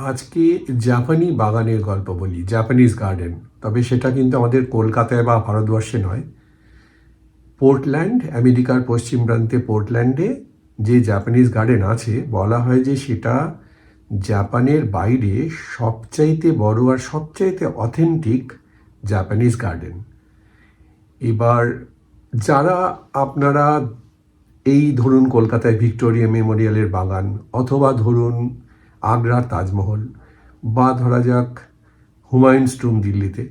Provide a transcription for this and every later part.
আজকে জাপানি বাগানের গল্প বলি, জাপানিজ গার্ডেন। তবে সেটা কিন্তু আমাদের কলকাতায় বা ভারতবর্ষে নয়। পোর্টল্যান্ড, আমেরিকার পশ্চিম প্রান্তে পোর্টল্যান্ডে যে জাপানিজ গার্ডেন আছে, বলা হয় যে সেটা জাপানের বাইরে সবচাইতে বড় আর সবচাইতে অথেন্টিক জাপানিজ গার্ডেন। এবার যারা আপনারা এই ধরুন কলকাতায় ভিক্টোরিয়া মেমোরিয়ালের বাগান, অথবা ধরুন আগ্রার তাজমহল, বা ধরা যাক হুমায়ুনস টুম্ব দিল্লিতে,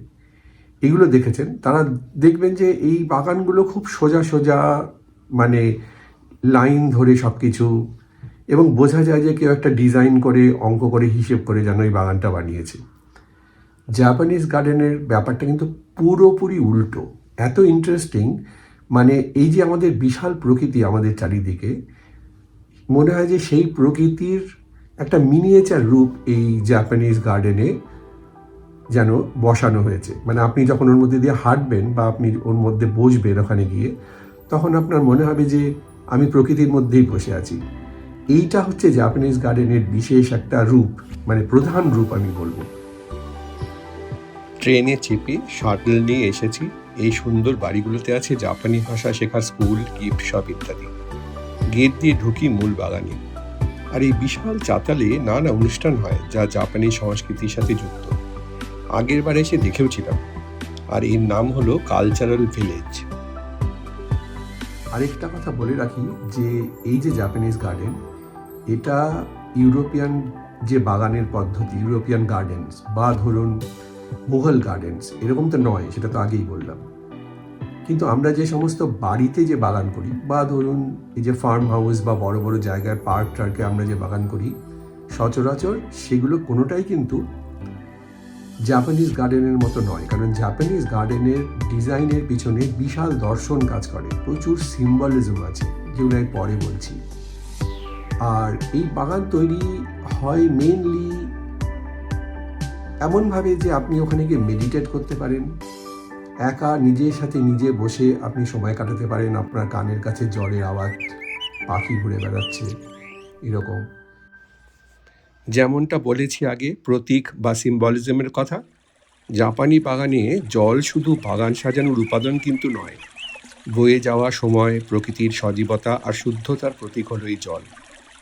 এগুলো দেখেছেন, তারা দেখবেন যে এই বাগানগুলো খুব সোজা সোজা, মানে লাইন ধরে সব কিছু, এবং বোঝা যায় যে কেউ একটা ডিজাইন করে, অঙ্ক করে, হিসেব করে যেন এই বাগানটা বানিয়েছে। জাপানিজ গার্ডেনের ব্যাপারটা কিন্তু পুরোপুরি উল্টো। এত ইন্টারেস্টিং, মানে এই যে আমাদের বিশাল প্রকৃতি আমাদের চারিদিকে, মনে হয় যে সেই প্রকৃতির একটা মিনিয়েচার রূপ এই জাপানিজ গার্ডেনে যেন বসানো হয়েছে। মানে আপনি যখন ওর মধ্যে দিয়ে হাঁটবেন বা আপনি ওর মধ্যে বসবেন ওখানে গিয়ে, তখন আপনার মনে হবে যে আমি প্রকৃতির মধ্যেই বসে আছি। এইটা হচ্ছে জাপানিজ গার্ডেনের বিশেষ একটা রূপ, মানে প্রধান রূপ আমি বলবো। ট্রেনে চেপে শাটল নিয়ে এসেছি। এই সুন্দর বাড়িগুলোতে আছে জাপানি ভাষা শেখার স্কুল, গিফট শপ ইত্যাদি। গেট দিয়ে ঢুকি মূল বাগানে। আর এই বিশাল চাতালে নানা অনুষ্ঠান হয় যা জাপানি সংস্কৃতির সাথে যুক্ত। আগের বার এসে দেখেও ছিলাম। আর এর নাম হলো কালচারাল ভিলেজ। আরেকটা কথা বলে রাখি যে এই যে জাপানিজ গার্ডেন, এটা ইউরোপিয়ান যে বাগানের পদ্ধতি, ইউরোপিয়ান গার্ডেন্স বা ধরুন মুঘল গার্ডেন্স, এরকম তো নয়, সেটা তো আগেই বললাম। কিন্তু আমরা যে সমস্ত বাড়িতে যে বাগান করি, বা ধরুন এই যে ফার্ম হাউস বা বড় বড় জায়গায় পার্ক টার্কে আমরা যে বাগান করি, সচরাচর সেগুলো কোনোটাই কিন্তু জাপানিজ গার্ডেনের মতো নয়। কারণ জাপানিজ গার্ডেনের ডিজাইনের পিছনে বিশাল দর্শন কাজ করে, প্রচুর সিম্বলিজম আছে, যেগুলো আমি পরে বলছি। আর এই বাগান তৈরি হয় মেনলি এমনভাবে যে আপনি ওখানে গিয়ে মেডিটেট করতে পারেন, একা নিজের সাথে নিজে বসে আপনি সময় কাটাতে পারেন, আপনার কানের কাছে জলের আওয়াজ, পাখি ঘুরে বেড়াচ্ছে, এরকম। যেমনটা বলেছি আগে, প্রতীক বা সিম্বলিজমের কথা, জাপানি বাগানে জল শুধু বাগান সাজানোর উপাদান কিন্তু নয়। বয়ে যাওয়া সময়, প্রকৃতির সজীবতা আর শুদ্ধতার প্রতীক হলো এই জল।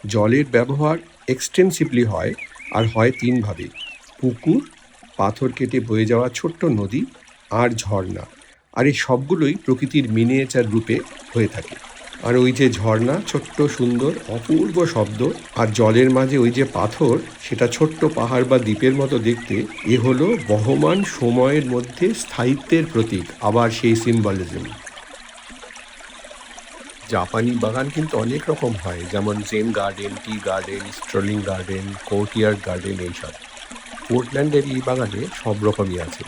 জলের ব্যবহার এক্সটেন্সিভলি হয়, আর হয় তিনভাবে: পুকুর, পাথর কেটে বয়ে যাওয়া ছোট্ট নদী, আর ঝর্ণা। আর এই সবগুলোই প্রকৃতির মিনিয়েচার রূপে হয়ে থাকে। আর ওই যে ঝর্ণা, ছোট্ট সুন্দর অপূর্ব শব্দ, আর জলের মাঝে ওই যে পাথর, সেটা ছোট্ট পাহাড় বা দ্বীপের মতো দেখতে, এ হলো বহমান সময়ের মধ্যে স্থায়িত্বের প্রতীক, আবার সেই সিম্বলিজম। জাপানি বাগান কিন্তু অনেক রকম হয়, যেমন Zen garden, tea garden, strolling garden, courtyard garden, এইসব। পোর্টল্যান্ডের এই বাগানে সব রকমই আছে।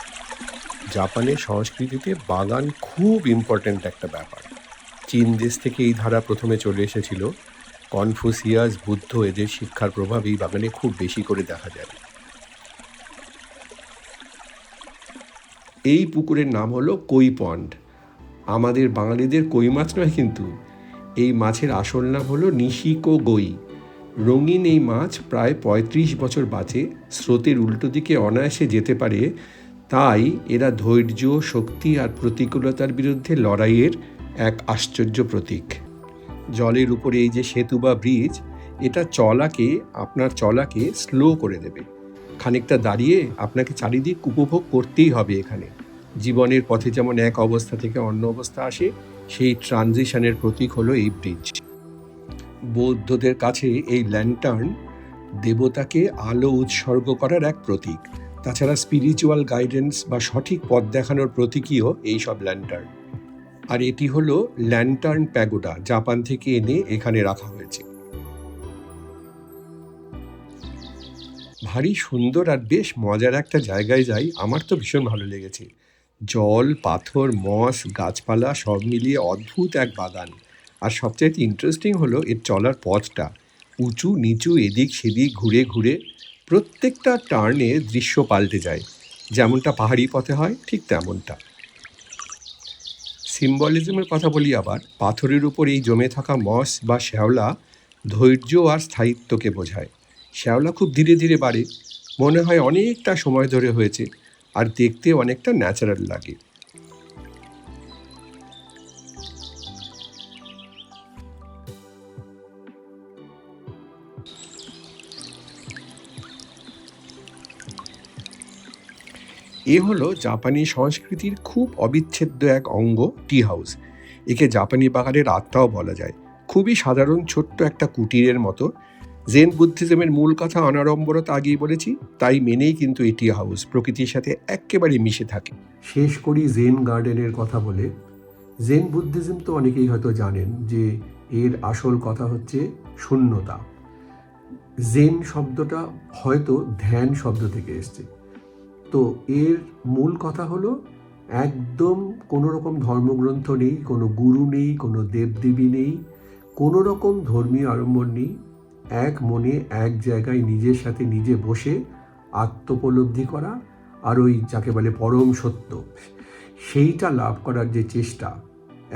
জাপানের সংস্কৃতিতে বাগান খুব ইম্পর্ট্যান্ট একটা ব্যাপার। চীন দেশ থেকে এই ধারা প্রথমে চলে এসেছিল। কনফুসিয়াস, বুদ্ধ, এদের শিক্ষার প্রভাব এই বাগানে খুব বেশি করে দেখা যায়। এই পুকুরের নাম হলো কই পন্ড। আমাদের বাঙালিদের কই মাছ নয় কিন্তু, এই মাছের আসল নাম হলো নিশিকো গই। রঙিন এই মাছ প্রায় ৩৫ বছর বাঁচে, স্রোতের উল্টো দিকে অনায়াসে যেতে পারে। তাই এরা ধৈর্য, শক্তি আর প্রতিকূলতার বিরুদ্ধে লড়াইয়ের এক আশ্চর্য প্রতীক। জলের উপরে এই যে সেতু বা ব্রিজ, এটা আপনার চলাকে স্লো করে দেবে। খানিকটা দাঁড়িয়ে আপনাকে চারিদিক উপভোগ করতেই হবে এখানে। জীবনের পথে যেমন এক অবস্থা থেকে অন্য অবস্থা আসে, সেই ট্রানজিশনের প্রতীক হলো এই ব্রিজ। বৌদ্ধদের কাছে এই ল্যান্টার্ন দেবতাকে আলো উৎসর্গ করার এক প্রতীক। তাছাড়া স্পিরিচুয়াল গাইডেন্স বা সঠিক পথ দেখানোর প্রতীকীও এইসব ল্যান্টার্ন। আর এটি হলো ল্যান্টার্ন প্যাগোডা, জাপান থেকে এনে এখানে রাখা হয়েছে। ভারী সুন্দর আর বেশ মজার একটা জায়গায় যাই, আমার তো ভীষণ ভালো লেগেছে। জল, পাথর, মস, গাছপালা সব মিলিয়ে অদ্ভুত এক বাগান। আর সবচাইতে ইন্টারেস্টিং হলো এর চলার পথটা। উঁচু নিচু, এদিক সেদিক ঘুরে ঘুরে প্রত্যেকটা টার্নে দৃশ্য পাল্টে যায়। যেমনটা পাহাড়ি পথে হয় ঠিক তেমনটা। সিম্বলিজমের কথা বলি আবার। পাথরের উপর এই জমে থাকা মস বা শ্যাওলা ধৈর্য আর স্থায়িত্বকে বোঝায়। শ্যাওলা খুব ধীরে ধীরে বাড়ে, মনে হয় অনেকটা সময় ধরে হয়েছে, আর দেখতে অনেকটা ন্যাচারাল লাগে। এ হলো জাপানি সংস্কৃতির খুব অবিচ্ছেদ্য এক অঙ্গ, টি হাউস। একে জাপানি বাগানের আত্মাও বলা যায়। খুবই সাধারণ ছোট্ট একটা কুটিরের মতো। জেন বুদ্ধিজমের মূল কথা অনাড়ম্বরতা আগেই বলেছি, তাই মেনেই কিন্তু এই টি হাউস প্রকৃতির সাথে একেবারে মিশে থাকে। শেষ করি জেন গার্ডেনের কথা বলে। জেন বুদ্ধিজম তো অনেকেই হয়তো জানেন যে এর আসল কথা হচ্ছে শূন্যতা। জেন শব্দটা হয়তো ধ্যান শব্দ থেকে এসছে। তো এর মূল কথা হলো একদম কোনো রকম ধর্মগ্রন্থ নেই, কোনো গুরু নেই, কোনো দেবদেবী নেই, কোনো রকম ধর্মীয় আড়ম্বর নেই। এক মনে এক জায়গায় নিজের সাথে নিজে বসে আত্মোপলব্ধি করা, আর ওই যাকে বলে পরম সত্য, সেইটা লাভ করার যে চেষ্টা,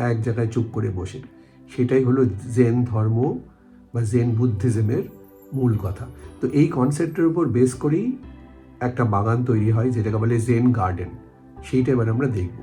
এক জায়গায় চুপ করে বসে, সেটাই হলো জেন ধর্ম বা জেন বুদ্ধিজমের মূল কথা। তো এই কনসেপ্টের উপর বেস করেই একটা বাগান তৈরি হয়, যেটাকে বলে জেন গার্ডেন। সেইটা এবার আমরা দেখব।